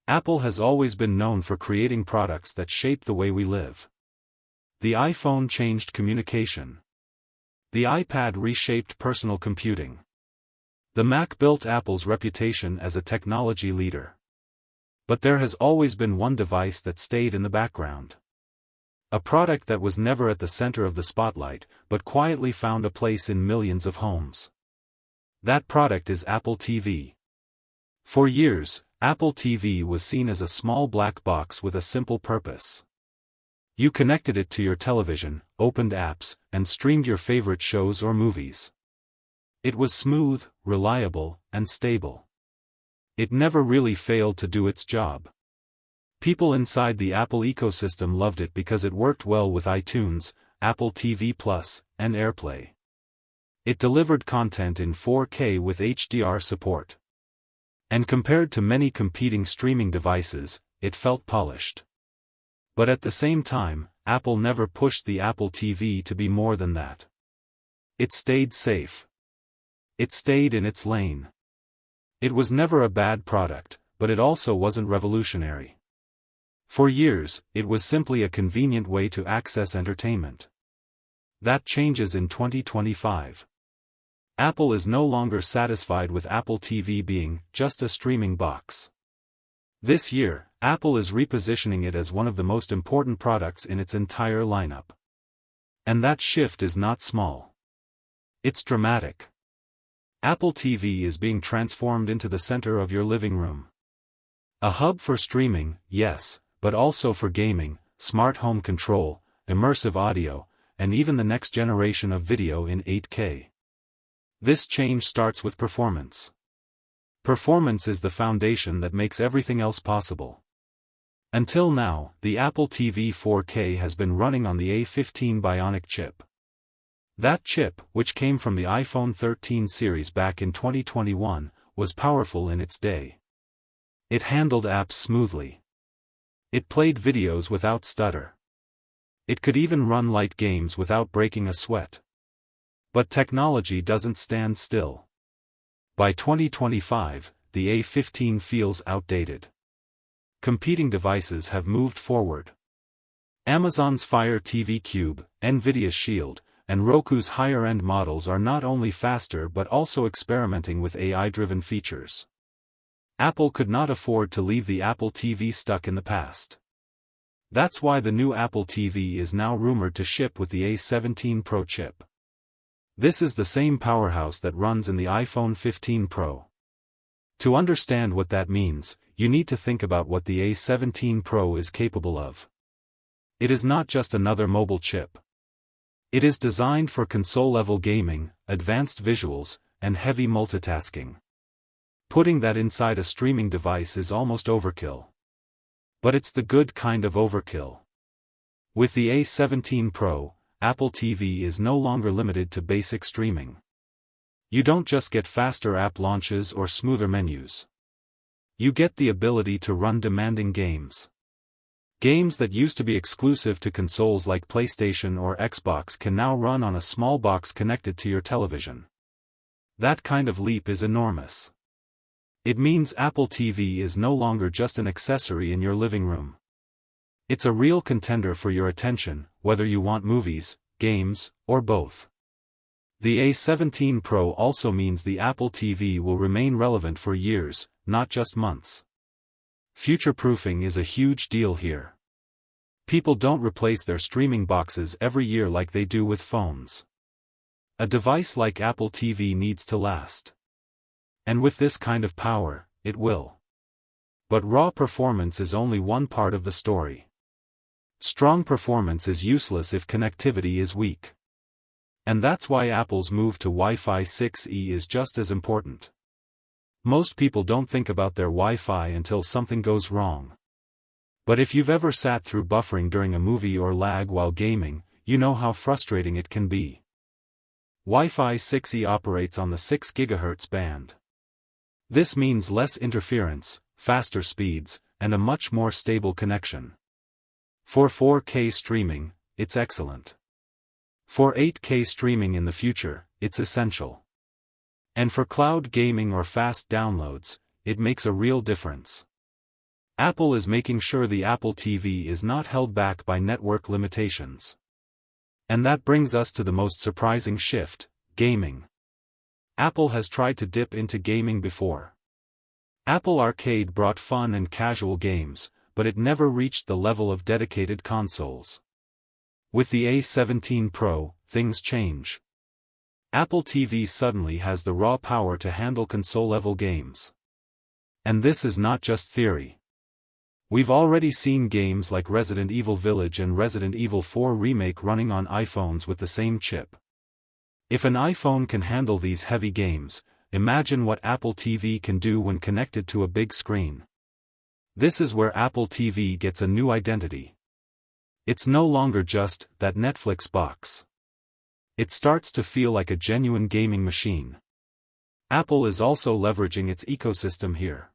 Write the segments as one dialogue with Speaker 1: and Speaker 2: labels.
Speaker 1: Apple has always been known for creating products that shape the way we live. The iPhone changed communication. The iPad reshaped personal computing. The Mac built Apple's reputation as a technology leader. But there has always been one device that stayed in the background. A product that was never at the center of the spotlight, but quietly found a place in millions of homes. That product is Apple TV. For years, Apple TV was seen as a small black box with a simple purpose. You connected it to your television, opened apps, and streamed your favorite shows or movies. It was smooth, reliable, and stable. It never really failed to do its job. People inside the Apple ecosystem loved it because it worked well with iTunes, Apple TV Plus, and AirPlay. It delivered content in 4K with HDR support. And compared to many competing streaming devices, it felt polished. But at the same time, Apple never pushed the Apple TV to be more than that. It stayed safe. It stayed in its lane. It was never a bad product, but it also wasn't revolutionary. For years, it was simply a convenient way to access entertainment. That changes in 2025. Apple is no longer satisfied with Apple TV being just a streaming box. This year, Apple is repositioning it as one of the most important products in its entire lineup. And that shift is not small. It's dramatic. Apple TV is being transformed into the center of your living room. A hub for streaming, yes, but also for gaming, smart home control, immersive audio, and even the next generation of video in 8K. This change starts with performance. Performance is the foundation that makes everything else possible. Until now, the Apple TV 4K has been running on the A15 Bionic chip. That chip, which came from the iPhone 13 series back in 2021, was powerful in its day. It handled apps smoothly. It played videos without stutter. It could even run light games without breaking a sweat. But technology doesn't stand still. By 2025, the A15 feels outdated. Competing devices have moved forward. Amazon's Fire TV Cube, Nvidia's Shield, and Roku's higher-end models are not only faster but also experimenting with AI-driven features. Apple could not afford to leave the Apple TV stuck in the past. That's why the new Apple TV is now rumored to ship with the A17 Pro chip. This is the same powerhouse that runs in the iPhone 15 Pro. To understand what that means, you need to think about what the A17 Pro is capable of. It is not just another mobile chip. It is designed for console-level gaming, advanced visuals, and heavy multitasking. Putting that inside a streaming device is almost overkill. But it's the good kind of overkill. With the A17 Pro, Apple TV is no longer limited to basic streaming. You don't just get faster app launches or smoother menus. You get the ability to run demanding games. Games that used to be exclusive to consoles like PlayStation or Xbox can now run on a small box connected to your television. That kind of leap is enormous. It means Apple TV is no longer just an accessory in your living room. It's a real contender for your attention, whether you want movies, games, or both. The A17 Pro also means the Apple TV will remain relevant for years, not just months. Future-proofing is a huge deal here. People don't replace their streaming boxes every year like they do with phones. A device like Apple TV needs to last. And with this kind of power, it will. But raw performance is only one part of the story. Strong performance is useless if connectivity is weak. And that's why Apple's move to Wi-Fi 6E is just as important. Most people don't think about their Wi-Fi until something goes wrong. But if you've ever sat through buffering during a movie or lag while gaming, you know how frustrating it can be. Wi-Fi 6E operates on the 6 GHz band. This means less interference, faster speeds, and a much more stable connection. For 4K streaming, it's excellent. For 8K streaming in the future, it's essential. And for cloud gaming or fast downloads, it makes a real difference. Apple is making sure the Apple TV is not held back by network limitations. And that brings us to the most surprising shift: gaming. Apple has tried to dip into gaming before. Apple Arcade brought fun and casual games, but it never reached the level of dedicated consoles. With the A17 Pro, things change. Apple TV suddenly has the raw power to handle console-level games. And this is not just theory. We've already seen games like Resident Evil Village and Resident Evil 4 Remake running on iPhones with the same chip. If an iPhone can handle these heavy games, imagine what Apple TV can do when connected to a big screen. This is where Apple TV gets a new identity. It's no longer just that Netflix box. It starts to feel like a genuine gaming machine. Apple is also leveraging its ecosystem here.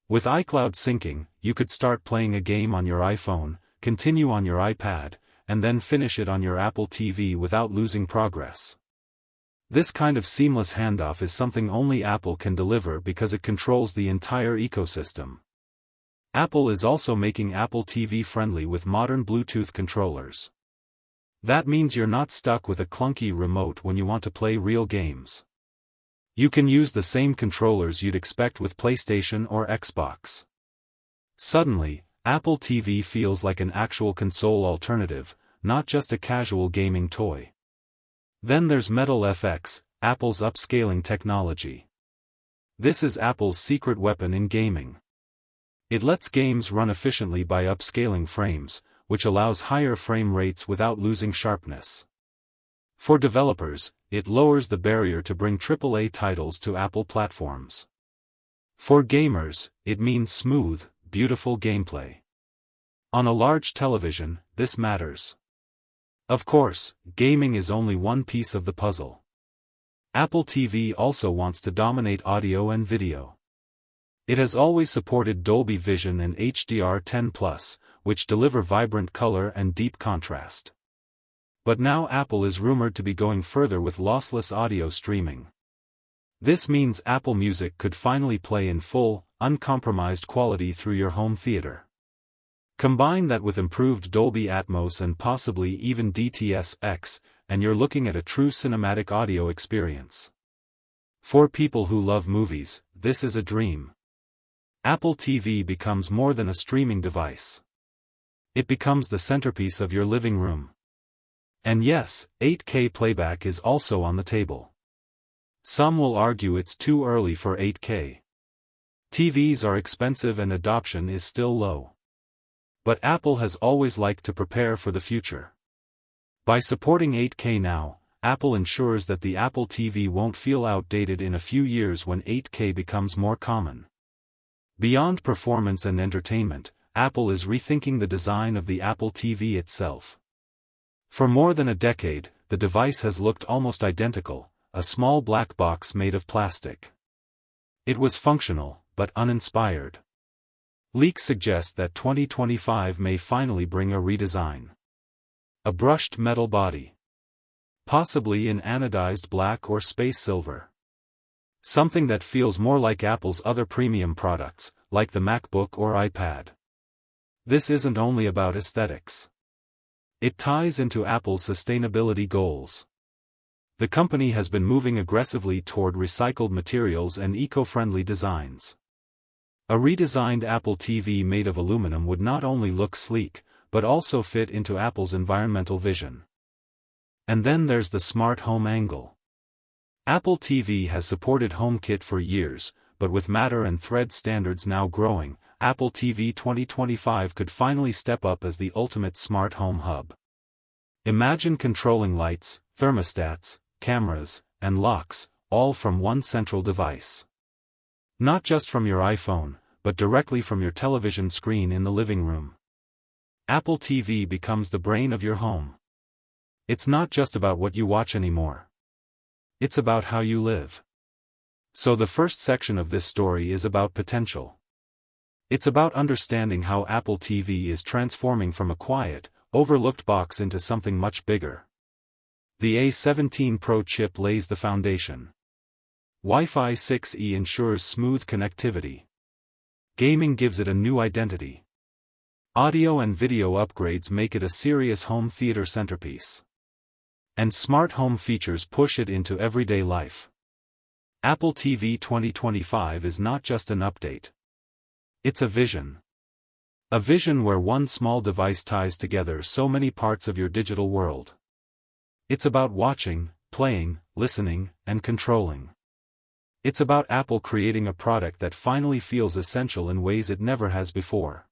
Speaker 1: With iCloud syncing, you could start playing a game on your iPhone, continue on your iPad, and then finish it on your Apple TV without losing progress. This kind of seamless handoff is something only Apple can deliver because it controls the entire ecosystem. Apple is also making Apple TV friendly with modern Bluetooth controllers. That means you're not stuck with a clunky remote when you want to play real games. You can use the same controllers you'd expect with PlayStation or Xbox. Suddenly, Apple TV feels like an actual console alternative, not just a casual gaming toy. Then there's Metal FX, Apple's upscaling technology. This is Apple's secret weapon in gaming. It lets games run efficiently by upscaling frames, which allows higher frame rates without losing sharpness. For developers, it lowers the barrier to bring AAA titles to Apple platforms. For gamers, it means smooth, beautiful gameplay. On a large television, this matters. Of course, gaming is only one piece of the puzzle. Apple TV also wants to dominate audio and video. It has always supported Dolby Vision and HDR10+, which deliver vibrant color and deep contrast. But now Apple is rumored to be going further with lossless audio streaming. This means Apple Music could finally play in full, uncompromised quality through your home theater. Combine that with improved Dolby Atmos and possibly even DTS-X, and you're looking at a true cinematic audio experience. For people who love movies, this is a dream. Apple TV becomes more than a streaming device. It becomes the centerpiece of your living room. And yes, 8K playback is also on the table. Some will argue it's too early for 8K. TVs are expensive and adoption is still low. But Apple has always liked to prepare for the future. By supporting 8K now, Apple ensures that the Apple TV won't feel outdated in a few years when 8K becomes more common. Beyond performance and entertainment, Apple is rethinking the design of the Apple TV itself. For more than a decade, the device has looked almost identical, a small black box made of plastic. It was functional, but uninspired. Leaks suggest that 2025 may finally bring a redesign. A brushed metal body. Possibly in anodized black or space silver. Something that feels more like Apple's other premium products, like the MacBook or iPad. This isn't only about aesthetics. It ties into Apple's sustainability goals. The company has been moving aggressively toward recycled materials and eco-friendly designs. A redesigned Apple TV made of aluminum would not only look sleek, but also fit into Apple's environmental vision. And then there's the smart home angle. Apple TV has supported HomeKit for years, but with Matter and Thread standards now growing, Apple TV 2025 could finally step up as the ultimate smart home hub. Imagine controlling lights, thermostats, cameras, and locks, all from one central device. Not just from your iPhone, but directly from your television screen in the living room. Apple TV becomes the brain of your home. It's not just about what you watch anymore. It's about how you live. So the first section of this story is about potential. It's about understanding how Apple TV is transforming from a quiet, overlooked box into something much bigger. The A17 Pro chip lays the foundation. Wi-Fi 6E ensures smooth connectivity. Gaming gives it a new identity. Audio and video upgrades make it a serious home theater centerpiece. And smart home features push it into everyday life. Apple TV 2025 is not just an update. It's a vision. A vision where one small device ties together so many parts of your digital world. It's about watching, playing, listening, and controlling. It's about Apple creating a product that finally feels essential in ways it never has before.